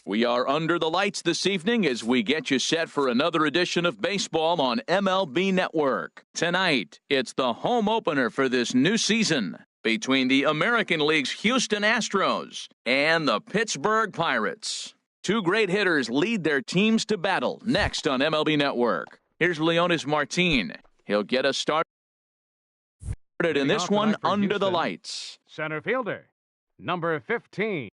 We are under the lights this evening as we get you set for another edition of baseball on MLB Network. Tonight, it's the home opener for this new season between the American League's Houston Astros and the Pittsburgh Pirates. Two great hitters lead their teams to battle next on MLB Network. Here's Leonys Martin. He'll get us started in this one under the lights. Center fielder, number 15.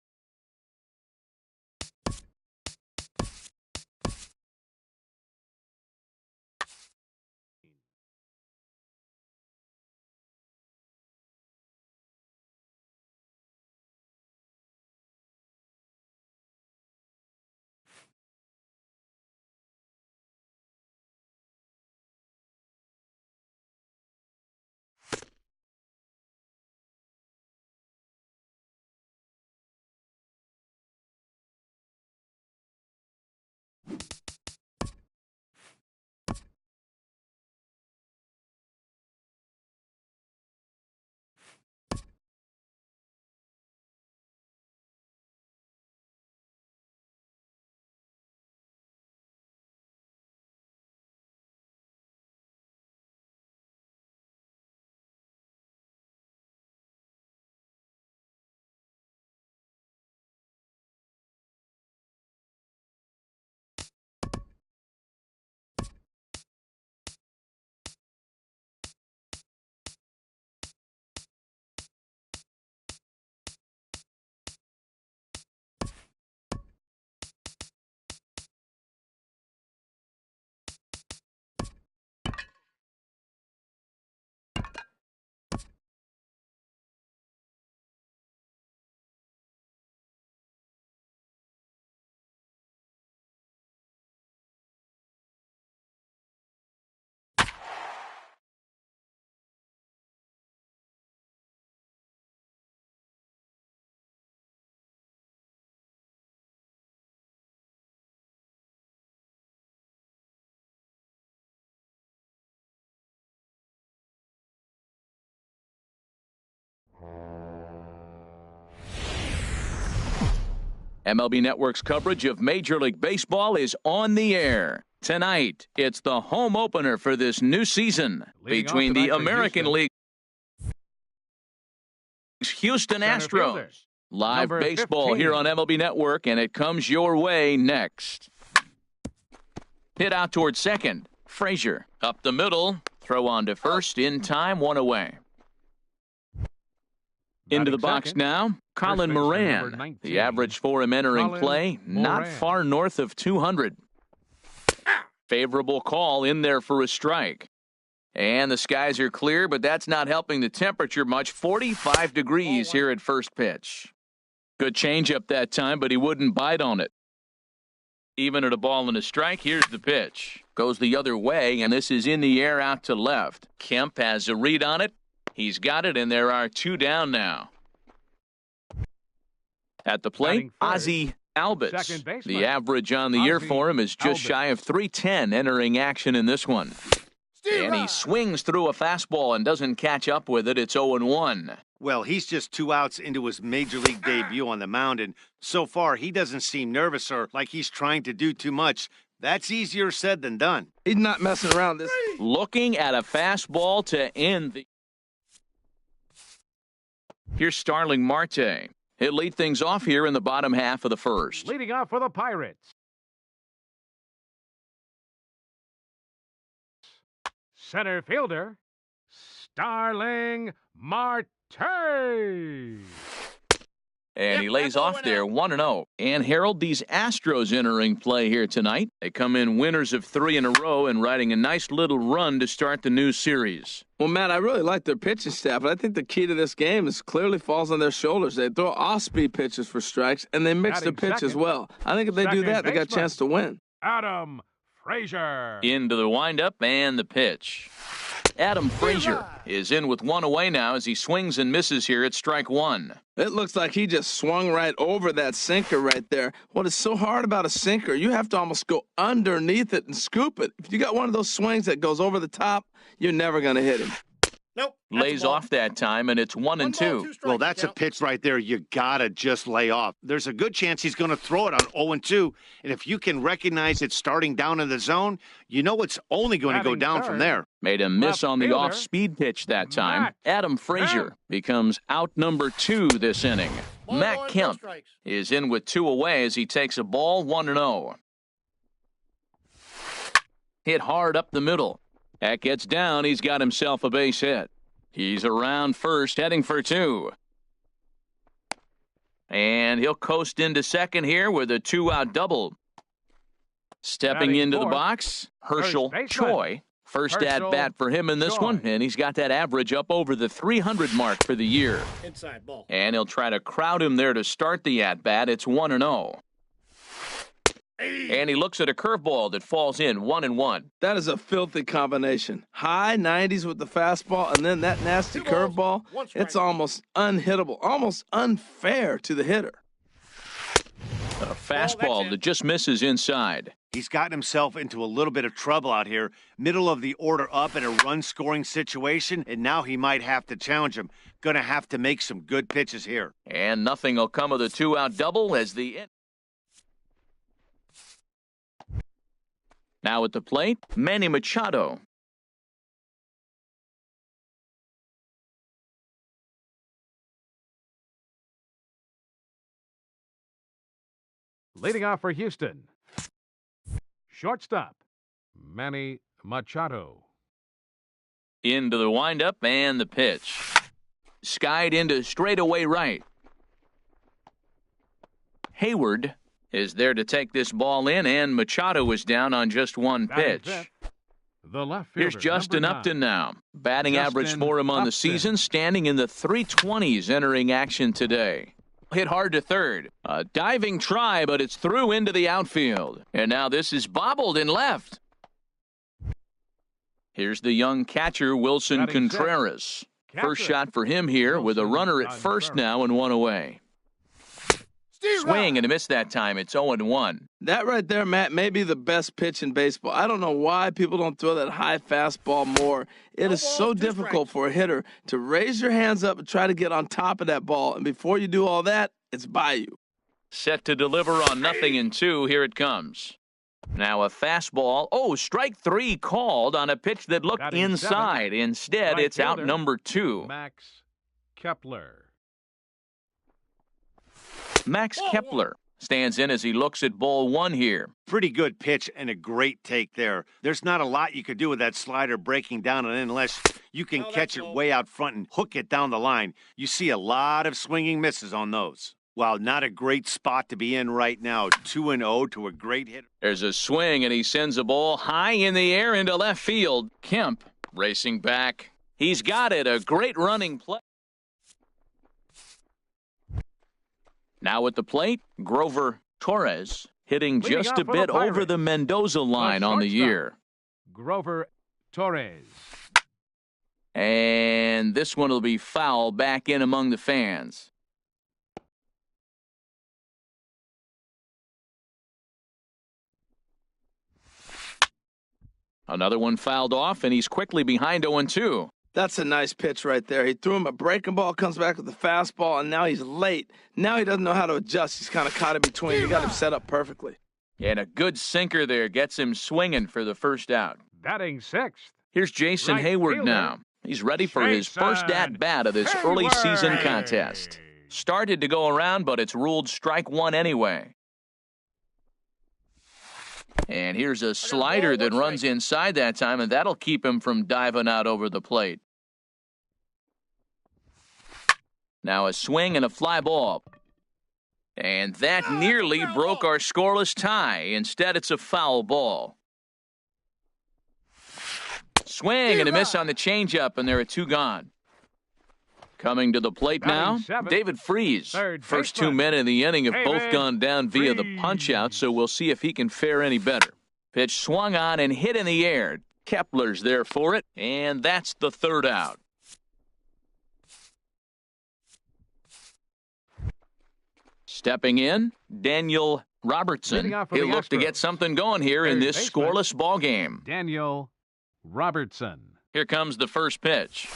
MLB Network's coverage of Major League Baseball is on the air. Tonight, it's the home opener for this new season between the American League's Houston Astros. Live baseball here on MLB Network, and it comes your way next. Hit out towards second. Frazier up the middle. Throw on to first in time, one away. Into the box now, Colin Moran. The average for him entering play, not far north of 200. Favorable call in there for a strike. And the skies are clear, but that's not helping the temperature much. 45 degrees here at first pitch. Good changeup that time, but he wouldn't bite on it. Even at a ball and a strike, here's the pitch. Goes the other way, and this is in the air out to left. Kemp has a read on it. He's got it, and there are two down now. At the plate, Ozzie Albies. The average on the year for him is just shy of 310 entering action in this one. And he swings through a fastball and doesn't catch up with it. It's 0-1. Well, he's just 2 outs into his Major League debut on the mound, and so far he doesn't seem nervous or like he's trying to do too much. That's easier said than done. He's not messing around. Looking at a fastball to end the... Here's Starling Marte. He'll lead things off here in the bottom half of the first. Leading off for the Pirates, center fielder, Starling Marte. And he lays off there 1-0. And Harold, these Astros entering play here tonight. They come in winners of 3 in a row and riding a nice little run to start the new series. Well, Matt, I really like their pitching staff, but I think the key to this game is clearly falls on their shoulders. They throw off-speed pitches for strikes, and they mix the pitch as well. I think if they do that, they got a chance to win. Adam Frazier. Into the windup and the pitch. Adam Frazier is in with 1 away now as he swings and misses here at strike 1. It looks like he just swung right over that sinker right there. What is so hard about a sinker, you have to almost go underneath it and scoop it. If you got one of those swings that goes over the top, you're never going to hit him. Nope. Lays off that time, and it's 1-2. Well, that's a pitch right there you gotta just lay off. There's a good chance he's going to throw it on 0-2, and if you can recognize it starting down in the zone, you know it's only going to go down from there. Made a miss Left on the fielder, off-speed pitch that time. Matt Adam Frazier Kemp. becomes out number 2 this inning. Ball Matt one, no Kemp strikes. is in with 2 away as he takes a ball 1-0. Hit hard up the middle. That gets down. He's got himself a base hit. He's around first, heading for 2. And he'll coast into second here with a 2-out double. Stepping Batting into the fourth, box, Herschel first baseman. Choi. First Herschel at-bat for him in this Choi. one, and he's got that average up over the 300 mark for the year. Inside ball. And he'll try to crowd him there to start the at-bat. It's 1-0. And he looks at a curveball that falls in 1-1. That is a filthy combination. High 90s with the fastball, and then that nasty 2 balls, curveball. 1 strike. It's almost unhittable, almost unfair to the hitter. A fastball it. that just misses inside. He's gotten himself into a little bit of trouble out here. Middle of the order up in a run-scoring situation, and now he might have to challenge him. Going to have to make some good pitches here. And nothing will come of the 2-out double as the... Now at the plate, Manny Machado. Leading off for Houston. Shortstop, Manny Machado. Into the windup and the pitch. Skied into straightaway right. Hayward is there to take this ball in, and Machado is down on just one Batting pitch. fifth, the left Here's fielder, Justin number 9. Upton now. Batting average Justin for him on the Upton. season, standing in the 320s entering action today. Hit hard to third. A diving try, but it's through into the outfield. And now this is bobbled in left. Here's the young catcher, Wilson Batting sixth. Contreras. First Catcher, shot for him here with a Wilson runner at first Contreras. now and 1 away. Swing and a miss that time. It's 0-1. That right there, Matt, may be the best pitch in baseball. I don't know why people don't throw that high fastball more. It is so difficult for a hitter to raise your hands up and try to get on top of that ball. And before you do all that, it's by you. Set to deliver on 0-2. Here it comes. Now a fastball. Oh, strike 3 called on a pitch that looked Batting inside. seventh. Instead, Right it's out fielder, number 2. Max Kepler. Max Kepler stands in as he looks at ball 1 here. Pretty good pitch and a great take there. There's not a lot you could do with that slider breaking down and in unless you can catch it way out front and hook it down the line. You see a lot of swinging misses on those. Wow, not a great spot to be in right now. 2-0 to a great hitter. There's a swing, and he sends a ball high in the air into left field. Kemp racing back. He's got it. A great running play. Now at the plate, Grover Torres hitting Leading just off a for the bit over Pirates, the Mendoza line on the shortstop. year. Grover Torres. And this one will be foul back in among the fans. Another one fouled off, and he's quickly behind 0-2. That's a nice pitch right there. He threw him a breaking ball, comes back with a fastball, and now he's late. Now he doesn't know how to adjust. He's kind of caught in between. You got him set up perfectly. And a good sinker there gets him swinging for the first out. Batting sixth. Here's Jason Right Hayward fielder, now. He's ready for his first Jason at-bat of this early season Hayward. contest. Started to go around, but it's ruled strike 1 anyway. And here's a slider that runs inside that time, and that'll keep him from diving out over the plate. Now a swing and a fly ball. And that nearly broke our scoreless tie. Instead, it's a foul ball. Swing and a miss on the changeup, and there are 2 gone. Coming to the plate Batting now, seventh, David Freese. third First baseman, 2 men in the inning have both David gone down via the punch-out, so we'll see if he can fare any better. Pitch swung on and hit in the air. Kepler's there for it, and that's the 3rd out. Stepping in, Daniel Robertson. Leading off for He'll the look to get Astros. something going here in Third this baseman, scoreless ball game. Daniel Robertson. Here comes the first pitch.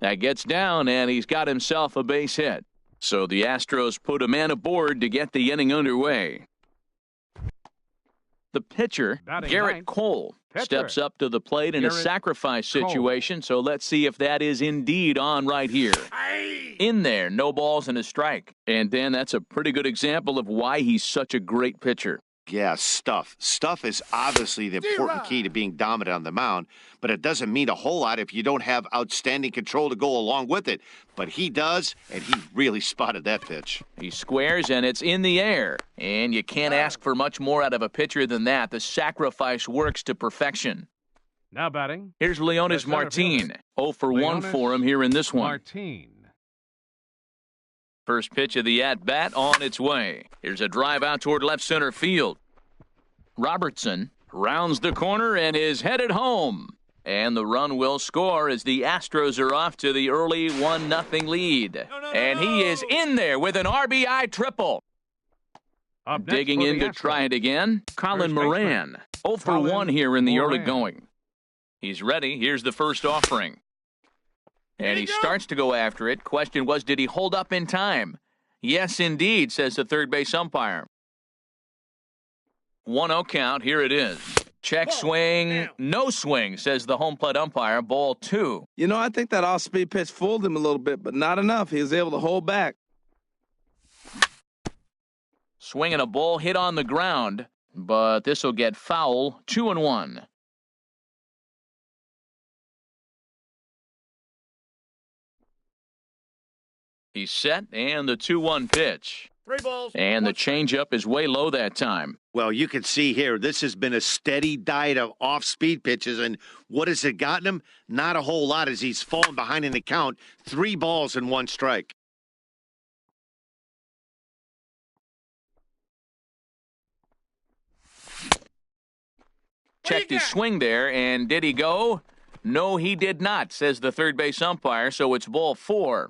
That gets down, and he's got himself a base hit. So the Astros put a man aboard to get the inning underway. The pitcher, Garrett Cole, steps up to the plate in a sacrifice situation, so let's see if that is indeed on right here. In there, no balls and a strike. And Dan, that's a pretty good example of why he's such a great pitcher. Yeah, stuff. Stuff is obviously the important key to being dominant on the mound, but it doesn't mean a whole lot if you don't have outstanding control to go along with it. But he does, and he really spotted that pitch. He squares, and it's in the air. And you can't ask for much more out of a pitcher than that. The sacrifice works to perfection. Now batting. Here's Leonis Martin. 0 for 1 for him here in this one. Martin. First pitch of the at-bat on its way. Here's a drive out toward left center field. Robertson rounds the corner and is headed home. And the run will score as the Astros are off to the early 1-0 lead. And he is in there with an RBI triple. Digging in to try it again, Colin Moran. 0 for 1 here in the early going. He's ready. Here's the first offering. And he starts to go after it. Question was, did he hold up in time? Yes, indeed, says the third base umpire. 1-0 count. Here it is. Check swing. No swing, says the home plate umpire. Ball 2. You know, I think that off-speed pitch fooled him a little bit, but not enough. He was able to hold back. Swinging a ball hit on the ground, but this will get foul. 2-1. He's set, and the 2-1 pitch. 3 balls. And the changeup is way low that time. Well, you can see here, this has been a steady diet of off-speed pitches, and what has it gotten him? Not a whole lot as he's fallen behind in the count. 3 balls and 1 strike. Checked his swing there, and did he go? No, he did not, says the third base umpire, so it's ball 4.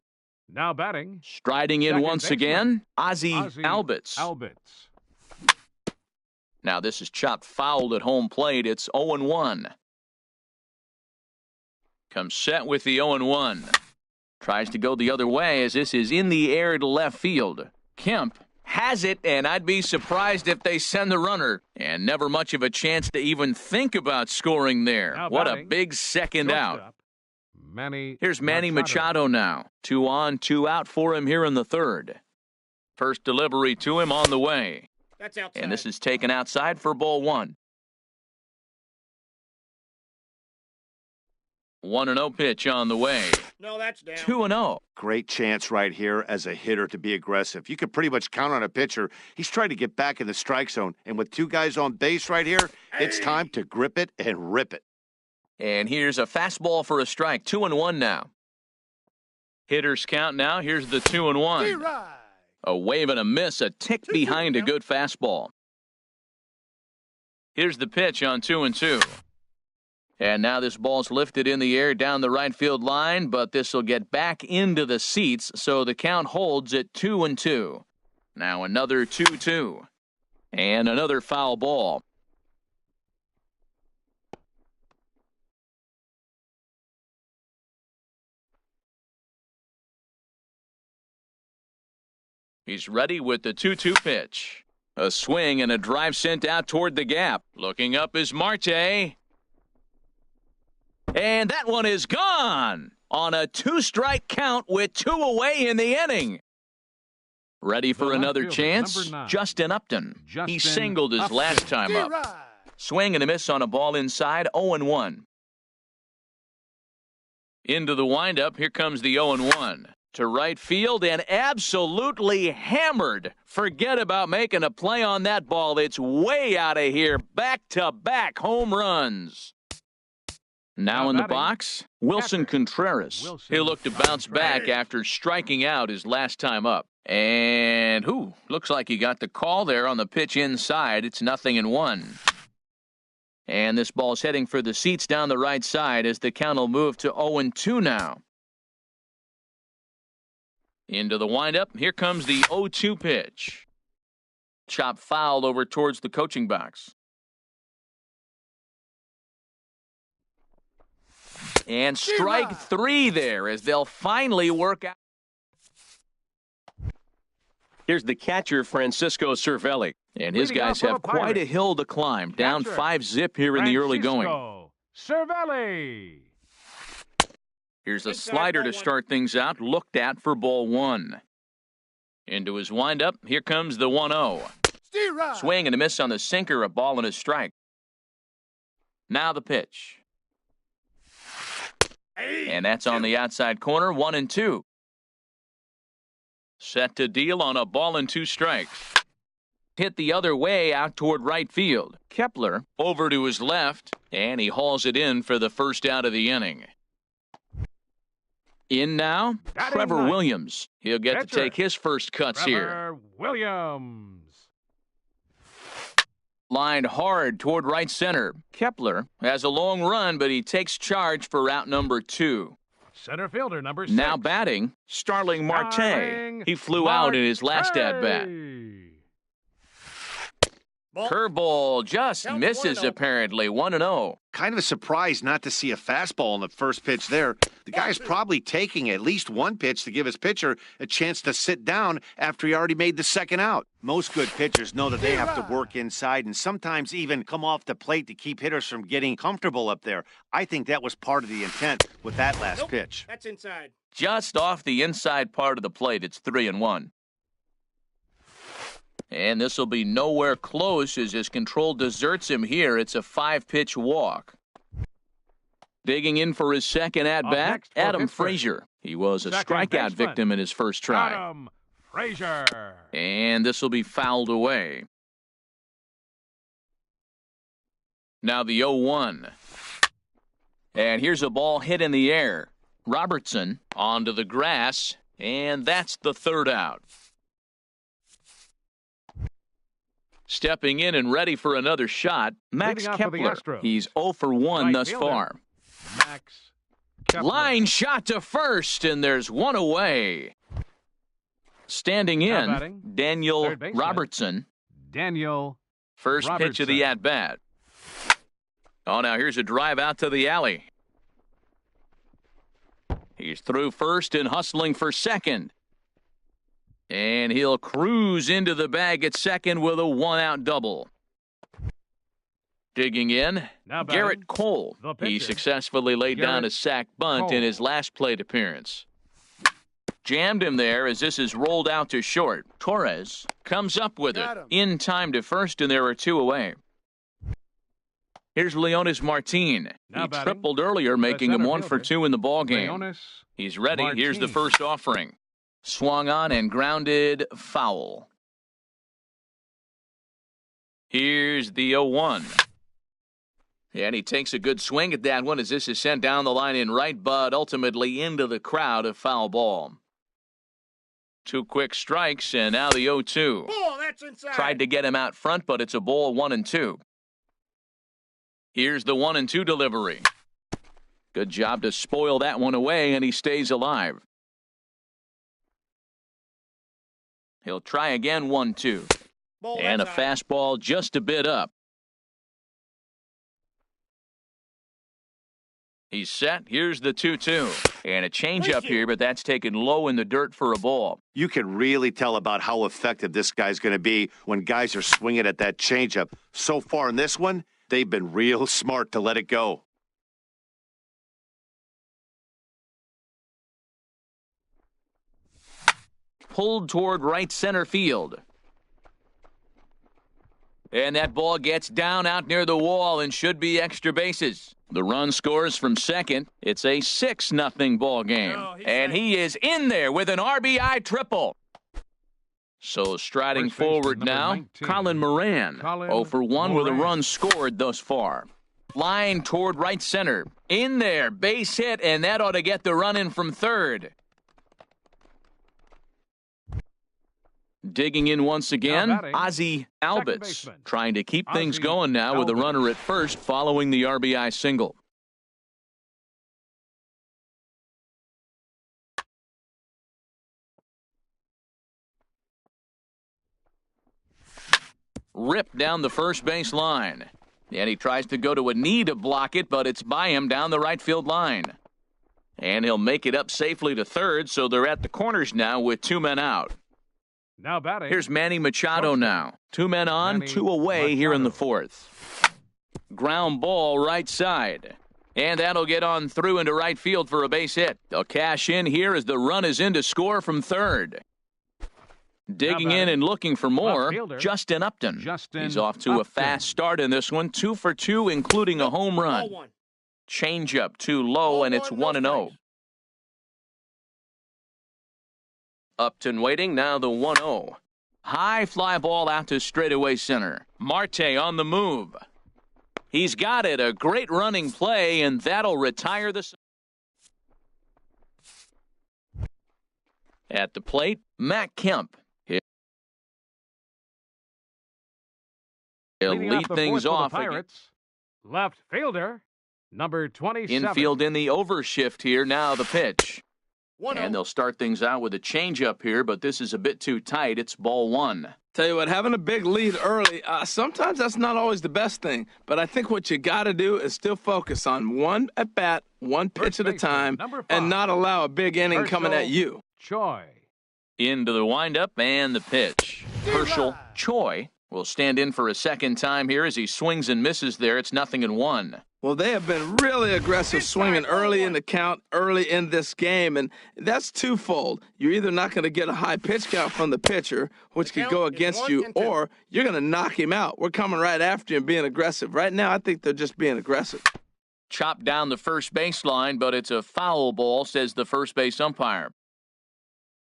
Now batting. Striding in once again, Ozzie Albies. Now this is chopped foul at home plate. It's 0-1. Comes set with the 0-1. Tries to go the other way as this is in the air to left field. Kemp has it, and I'd be surprised if they send the runner. And never much of a chance to even think about scoring there. What a big second out. Here's Manny Machado now. 2 on, 2 out for him here in the third. First delivery to him on the way. That's outside. And this is taken outside for ball 1. 1-0 pitch on the way. No, that's down. 2-0. Great chance right here as a hitter to be aggressive. You could pretty much count on a pitcher. He's trying to get back in the strike zone. And with 2 guys on base right here, it's time to grip it and rip it. And here's a fastball for a strike. 2-1 now. Hitters count now. Here's the 2-1. A wave and a miss, a tick behind a good fastball. Here's the pitch on 2-2. And now this ball's lifted in the air down the right field line, but this will get back into the seats, so the count holds at 2-2. Now another 2-2. And another foul ball. He's ready with the 2-2 pitch. A swing and a drive sent out toward the gap. Looking up is Marte. And that one is gone on a 2-strike count with 2 away in the inning. Ready for another chance? Justin Upton. He singled his last time up. Swing and a miss on a ball inside, 0-1. Into the windup, here comes the 0-1. To right field and absolutely hammered. Forget about making a play on that ball. It's way out of here. Back-to-back home runs. Now in the box, Wilson Contreras. He'll look to bounce back after striking out his last time up. And, looks like he got the call there on the pitch inside. It's 0-1. And this ball's heading for the seats down the right side as the count will move to 0-2 now. Into the windup, here comes the 0-2 pitch. Chop fouled over towards the coaching box. And strike three there as they'll finally work out. Here's the catcher, Francisco Cervelli. And his guys have quite a hill to climb. Down 5-zip here in the early going. Cervelli. Here's a slider to start things out. Looked at for ball one. Into his windup. Here comes the 1-0. Swing and a miss on the sinker. A ball and a strike. Now the pitch. And that's on the outside corner. 1-2. Set to deal on a ball and 2 strikes. Hit the other way out toward right field. Kepler over to his left, and he hauls it in for the first out of the inning. In now, Trevor Williams. He'll get to take his first cuts here. Trevor Williams. Lined hard toward right center. Kepler has a long run, but he takes charge for route number 2. Center fielder number 6. Now batting, Starling Marte. He flew out in his last at-bat. Curveball just misses apparently. 1-0. Kind of a surprise not to see a fastball on the first pitch there. The guy's probably taking at least one pitch to give his pitcher a chance to sit down after he already made the second out. Most good pitchers know that they have to work inside and sometimes even come off the plate to keep hitters from getting comfortable up there. I think that was part of the intent with that last pitch. That's inside. Just off the inside part of the plate. It's 3-1. And this will be nowhere close as his control deserts him here. It's a 5-pitch walk. Digging in for his second at-bat, Adam Frazier. He was a strikeout victim in his first try. Adam Frazier. And this will be fouled away. Now the 0-1. And here's a ball hit in the air. Robertson onto the grass, and that's the third out. Stepping in and ready for another shot, Max Kepler. He's 0 for 1 thus far. Max Kepler. Line shot to first, and there's one away. Standing in, Daniel Robertson. Daniel First Robertson. pitch of the at-bat. Oh, now here's a drive out to the alley. He's through first and hustling for second. And he'll cruise into the bag at second with a 1-out double. Digging in, Garrett Cole. He successfully laid down a sac bunt in his last plate appearance. Jammed him there as this is rolled out to short. Torres comes up with it. In time to first, and there are 2 away. Here's Leonis Martin. He tripled earlier, making him 1 for 2 in the ballgame. He's ready. Here's the first offering. Swung on and grounded foul. Here's the 0-1. And he takes a good swing at that one as this is sent down the line in right, but ultimately into the crowd, a foul ball. 2 quick strikes, and now the 0-2. Ball, that's inside. Tried to get him out front, but it's a ball 1-2. Here's the 1-2 delivery. Good job to spoil that one away, and he stays alive. He'll try again, 1-2. And a fastball just a bit up. He's set. Here's the 2-2. And a changeup here, but that's taken low in the dirt for a ball. You can really tell about how effective this guy's going to be when guys are swinging at that changeup. So far in this one, they've been real smart to let it go. Pulled toward right center field. And that ball gets down out near the wall and should be extra bases. The run scores from second. It's a 6-0 ball game. And he is in there with an RBI triple. So striding forward now, 19. Colin Moran. 0 for 1 with a run scored thus far. Line toward right center. In there, base hit, and that ought to get the run in from third. Digging in once again, Ozzie Albies trying to keep things going now with a runner at first following the RBI single. Ripped down the first base line. And he tries to go to a knee to block it, but it's by him down the right field line. And he'll make it up safely to third, so they're at the corners now with 2 men out. Now batting. Here's Manny Machado now. 2 men on, 2 away here in the 4th. Ground ball right side. And that'll get on through into right field for a base hit. They'll cash in here as the run is in to score from third. Digging in and looking for more, Justin Upton. He's off to a fast start in this one. 2 for 2, including a home run. Changeup too low, and it's 1-0. Upton waiting, now the 1-0. High fly ball out to straightaway center. Marte on the move. He's got it, a great running play, and that'll retire the... At the plate, Matt Kemp. He'll lead things off. Left fielder, number 27. Infield in the overshift here, now the pitch. And they'll start things out with a changeup here, but this is a bit too tight. It's ball 1. Tell you what, having a big lead early, sometimes that's not always the best thing. But I think what you got to do is still focus on one at bat, one pitch at a time, and not allow a big inning coming at you. Choi. Into the windup and the pitch. Herschel Choi will stand in for a second time here as he swings and misses there. It's 0-1. Well, they have been really aggressive swinging early in the count, early in this game, and that's twofold. You're either not going to get a high pitch count from the pitcher, which could go against you, or you're going to knock him out. We're coming right after him being aggressive. Right now, I think they're just being aggressive. Chopped down the first baseline, but it's a foul ball, says the first base umpire.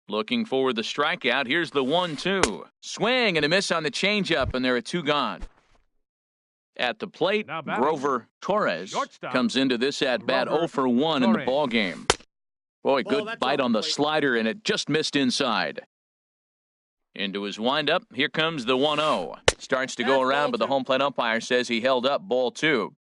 Looking for the strikeout. Here's the 1-2. Swing and a miss on the changeup, and there are 2 gone. At the plate, Grover Torres comes into this at-bat 0 for 1 in the ballgame. Boy, good bite on the slider, and it just missed inside. Into his windup, here comes the 1-0. Starts to go around, but the home plate umpire says he held up ball 2.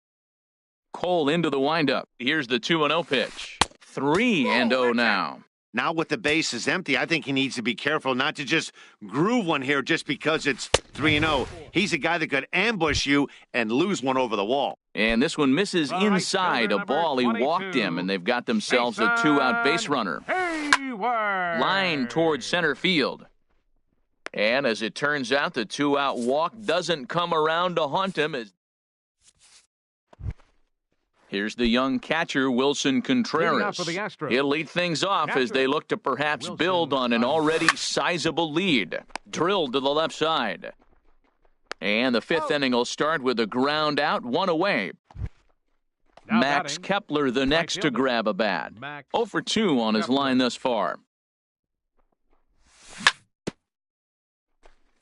Cole into the windup. Here's the 2-0 pitch. 3-0 now. Now with the bases empty, I think he needs to be careful not to just groove one here just because it's 3-0. He's a guy that could ambush you and lose one over the wall. And this one misses inside a ball. He walked him, and they've got themselves a 2-out base runner. Line towards center field. And as it turns out, the 2-out walk doesn't come around to haunt him. Here's the young catcher, Wilson Contreras. He'll lead things off as they look to perhaps build on an already sizable lead. Drilled to the left side. And the 5th inning will start with a ground out, 1 away. Max Kepler the next to grab a bat. 0 for 2 on his line thus far.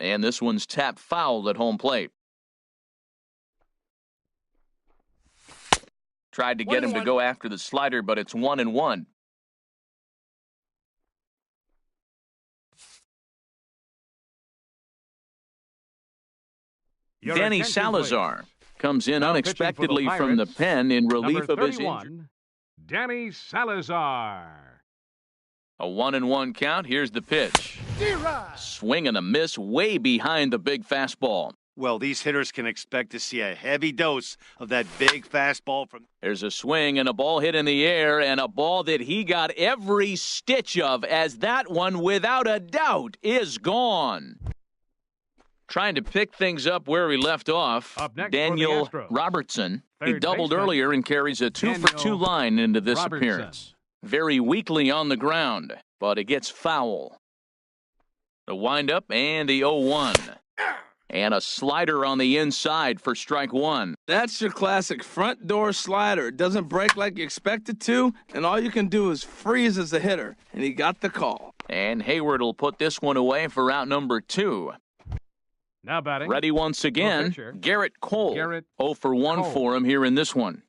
And this one's tapped foul at home plate. Tried to get him to go after the slider, but it's 1-1. Danny Salazar comes in unexpectedly from the pen in relief of his injury. Danny Salazar. A 1-1 count. Here's the pitch. Swing and a miss way behind the big fastball. Well, these hitters can expect to see a heavy dose of that big fastball from... There's a swing and a ball hit in the air, and a ball that he got every stitch of, as that one, without a doubt, is gone. Trying to pick things up where he left off, Daniel Robertson. He doubled earlier and carries a 2 for 2 line into this appearance. Very weakly on the ground, but it gets foul. The windup and the 0-1. And a slider on the inside for strike 1. That's your classic front door slider. It doesn't break like you expect it to, and all you can do is freeze as a hitter. And he got the call. And Hayward will put this one away for out number 2. Now batting. Ready once again, Garrett Cole. 0 for 1 for him here in this one.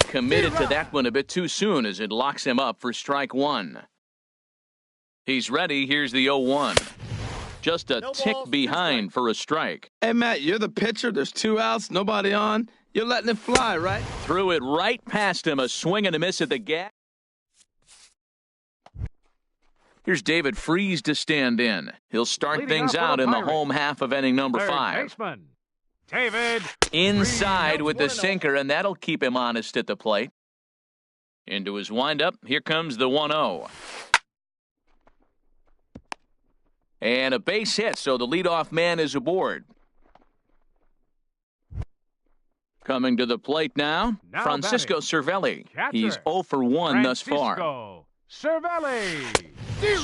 Committed to that one a bit too soon as it locks him up for strike 1. He's ready. Here's the 0-1. Just a tick behind for a strike. Hey, Matt, you're the pitcher. There's 2 outs, nobody on. You're letting it fly, right? Threw it right past him. A swing and a miss at the gap. Here's David Freese to stand in. He'll start things out in the home half of inning number 5. David inside with the sinker, and that'll keep him honest at the plate. Into his windup. Here comes the 1-0. And a base hit, so the leadoff man is aboard. Coming to the plate now Francisco Cervelli. He's 0 for 1 thus far. Cervelli.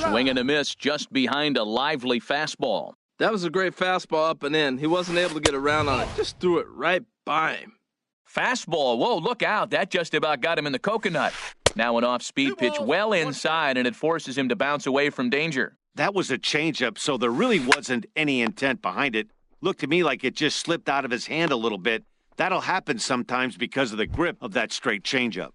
Swing and a miss just behind a lively fastball. That was a great fastball up and in. He wasn't able to get around on it. Just threw it right by him. Fastball. Whoa, look out. That just about got him in the coconut. Now an off-speed pitch well inside, and it forces him to bounce away from danger. That was a changeup, so there really wasn't any intent behind it. Looked to me like it just slipped out of his hand a little bit. That'll happen sometimes because of the grip of that straight changeup.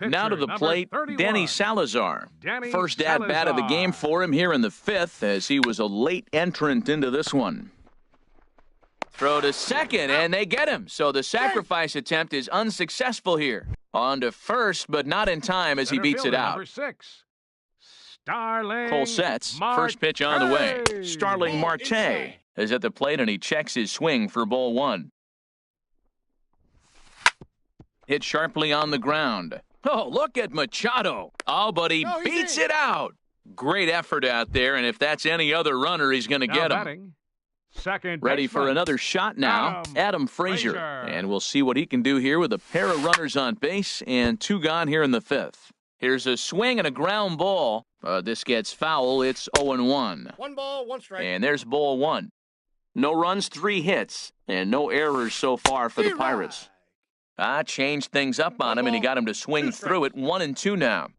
Now to the plate, Danny Salazar. First at-bat of the game for him here in the 5th, as he was a late entrant into this one. Throw to second, and they get him. So the sacrifice attempt is unsuccessful here. On to first, but not in time as he beats it out. Cole sets. First pitch on the way. Starling Marte is at the plate, and he checks his swing for ball 1. Hit sharply on the ground. Oh, look at Machado. Oh, but he beats it out. Great effort out there, and if that's any other runner, he's going to get him. Ready for another shot now, Adam Frazier. And we'll see what he can do here with a pair of runners on base and 2 gone here in the 5th. Here's a swing and a ground ball. This gets foul. It's 0-1. 1 ball, 1 strike. And there's ball 1. No runs, 3 hits, and no errors so far for the Pirates. Changed things up on him, and he got him to swing through it. 1-2 now.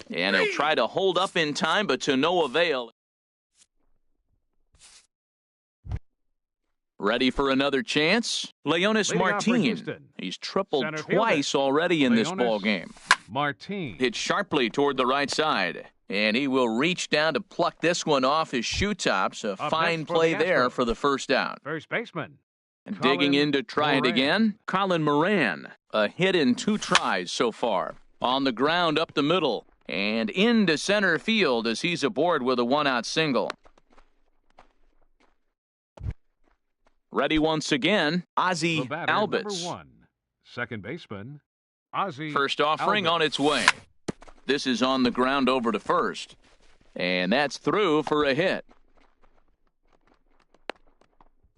And he'll try to hold up in time, but to no avail. Ready for another chance? Leonis Martin. He's tripled twice already in this ball game. Martin hit sharply toward the right side, and he will reach down to pluck this one off his shoe tops. A fine play there for the first out. First baseman. Digging in to try it again, Colin Moran. A hit in 2 tries so far. On the ground up the middle, and into center field as he's aboard with a 1-out single. Ready once again, Ozzie Albies. Number 1, second baseman, Ozzie. First offering on its way. This is on the ground over to first, and that's through for a hit.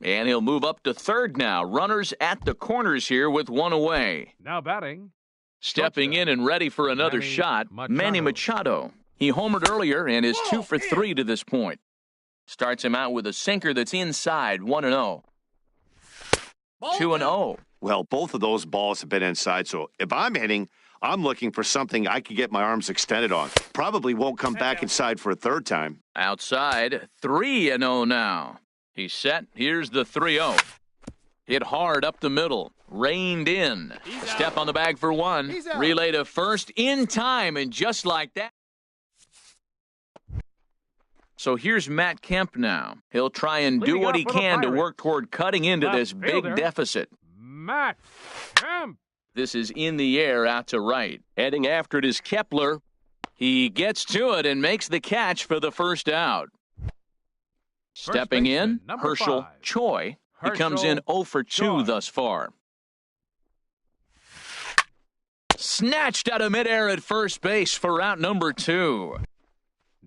And he'll move up to third now. Runners at the corners here with 1 away. Now batting. Stepping in and ready for another shot, Manny Machado. He homered earlier and is 2 for 3 to this point. Starts him out with a sinker that's inside, 1-0. 2-0. Well, both of those balls have been inside, so if I'm hitting, I'm looking for something I can get my arms extended on. Probably won't come back inside for a 3rd time. Outside, 3-0 now. He's set. Here's the 3-0. Hit hard up the middle. Reined in. Step on the bag for 1. Relay to first in time, and just like that. So here's Matt Kemp now. He'll try and do what he can to work toward cutting into this big deficit. Matt Kemp. This is in the air out to right. Heading after it is Kepler. He gets to it and makes the catch for the first out. Stepping in, Herschel Choi. He comes in 0 for 2 thus far. Snatched out of midair at first base for out number 2.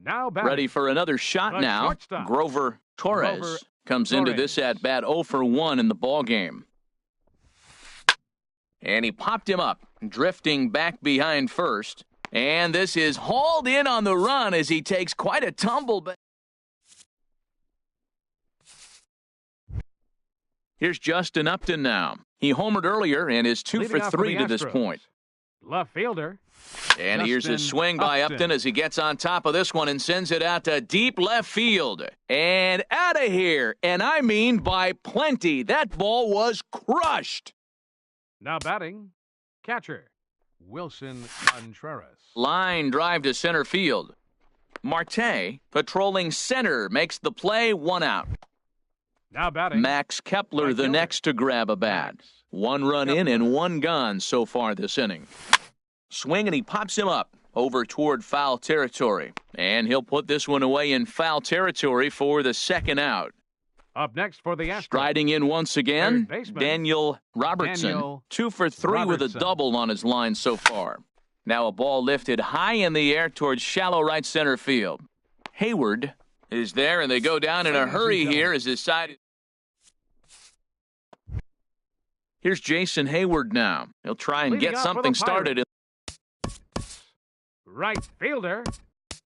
Now ready for another shot now. Grover Torres comes into this at bat 0 for 1 in the ball game. And he popped him up, drifting back behind first. And this is hauled in on the run as he takes quite a tumble. But here's Justin Upton now. He homered earlier and is 2 for 3 to this point. Left fielder. And here's a swing by Upton as he gets on top of this one and sends it out to deep left field. And out of here. And I mean by plenty. That ball was crushed. Now batting, catcher, Wilson Contreras. Line drive to center field. Marte, patrolling center, makes the play, 1 out. Now batting, Max Kepler, the next to grab a bat. 1 run in and 1 gone so far this inning. Swing, and he pops him up over toward foul territory. And he'll put this one away in foul territory for the 2nd out. Up next for the Astros. Striding in once again, Third baseman, Daniel Robertson. Daniel 2 for 3 with a Robertson. double on his line so far. Now a ball lifted high in the air towards shallow right center field. Hayward is there, and they go down in a hurry here as his side. Here's Jason Hayward now. He'll try and Leading get off for something the started. Right fielder,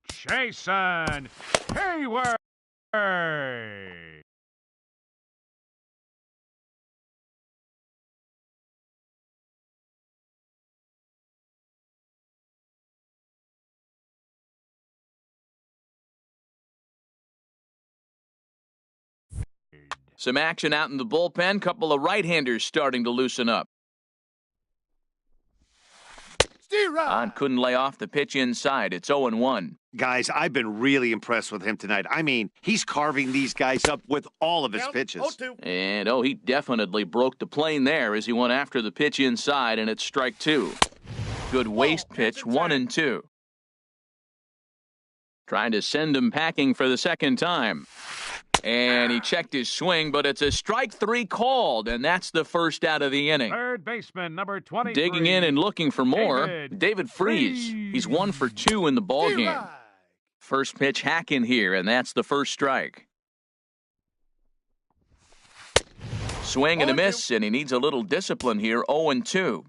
Jason Hayward. Some action out in the bullpen. Couple of right-handers starting to loosen up. Hahn couldn't lay off the pitch inside. It's 0-1. Guys, I've been really impressed with him tonight. I mean, he's carving these guys up with all of his pitches. And, he definitely broke the plane there as he went after the pitch inside, and it's strike 2. Good waste pitch, 1-2. Trying to send him packing for the second time. And he checked his swing, but it's a strike 3 called, and that's the first out of the inning. Third baseman, number 23. Digging in and looking for more, David Freese. He's 1 for 2 in the ballgame. First pitch hack in here, and that's the first strike. Swing and a miss, and he needs a little discipline here, 0-2.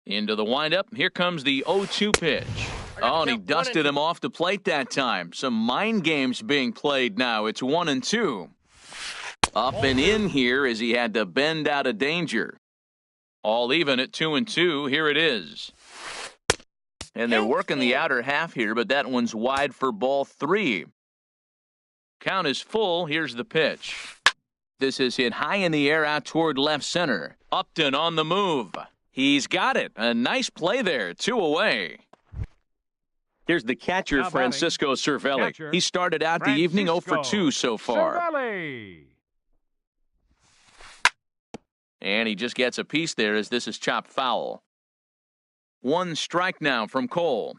Into the windup, here comes the 0-2 pitch. Oh, and he dusted him off the plate that time. Some mind games being played now. It's 1-2. Up and in here as he had to bend out of danger. All even at 2-2. Here it is. And they're working the outer half here, but that one's wide for ball 3. Count is full. Here's the pitch. This is hit high in the air out toward left center. Upton on the move. He's got it. A nice play there. 2 away. Here's the catcher, Now Francisco Cervelli. Catcher, He started out the evening 0 for 2 so far. Cervelli. And he just gets a piece there as this is chopped foul. 1 strike now from Cole.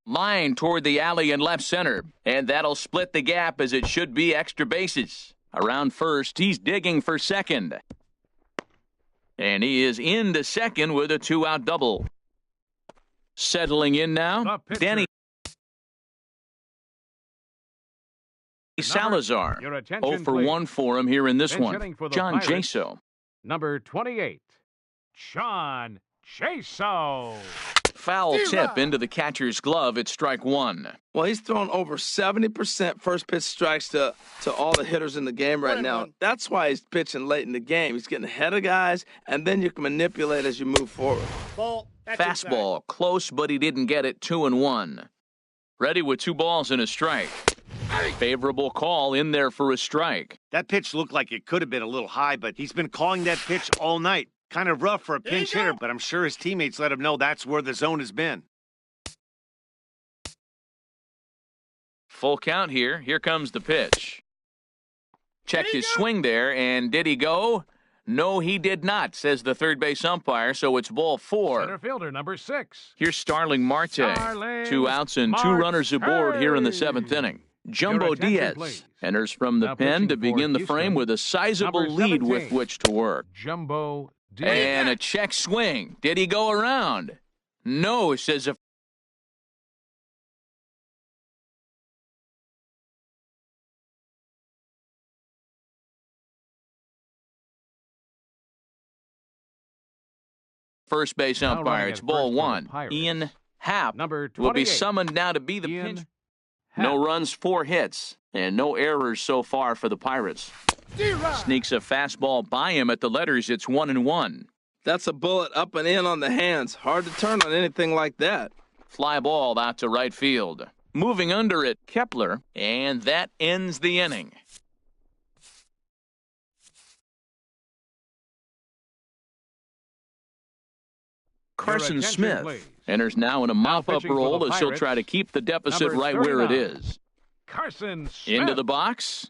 Line toward the alley in left center. And that'll split the gap as it should be extra bases. Around first, he's digging for second. And he is into second with a 2-out double. Settling in now, Danny Salazar. Your 0 attention, for please. 1 for him here in this Bench one. hitting for the John Pirates. Jaso. Number 28, John Jaso. Foul tip into the catcher's glove. It's strike 1. Well, he's thrown over 70% first pitch strikes to all the hitters in the game right now. That's why he's pitching late in the game. He's getting ahead of guys, and then you can manipulate as you move forward. Fastball, close, but he didn't get it. 2-1. Ready with 2 balls and a strike. Favorable call in there for a strike. That pitch looked like it could have been a little high, but he's been calling that pitch all night. Kind of rough for a pinch hitter, but I'm sure his teammates let him know that's where the zone has been. Full count here. Here comes the pitch. Checked his swing there, and did he go? No, he did not, says the third base umpire, so it's ball 4. Center fielder, number 6. Here's Starling Marte. Starling 2 outs and 2 runners aboard here in the 7th inning. Jumbo Your attention, Diaz please. enters from the Now pen pitching to for begin the Houston, frame with a sizable number lead with 17. which to work. Jumbo Diaz. And a check swing. Did he go around? No, says a first base Now umpire. running It's at ball first for the 1. Pirates. Ian Happ Number will be 28, summoned now to be the Ian pitch. Happ. No runs, 4 hits, and no errors so far for the Pirates. Sneaks a fastball by him at the letters. It's 1-1. That's a bullet up and in on the hands. Hard to turn on anything like that. Fly ball out to right field. Moving under it, Kepler, and that ends the inning. Carson attention, Smith please. enters now in a mop-up pitching for the role as he'll Pirates, try to keep the deficit number right where it 39. is. Carson Smith. Into the box,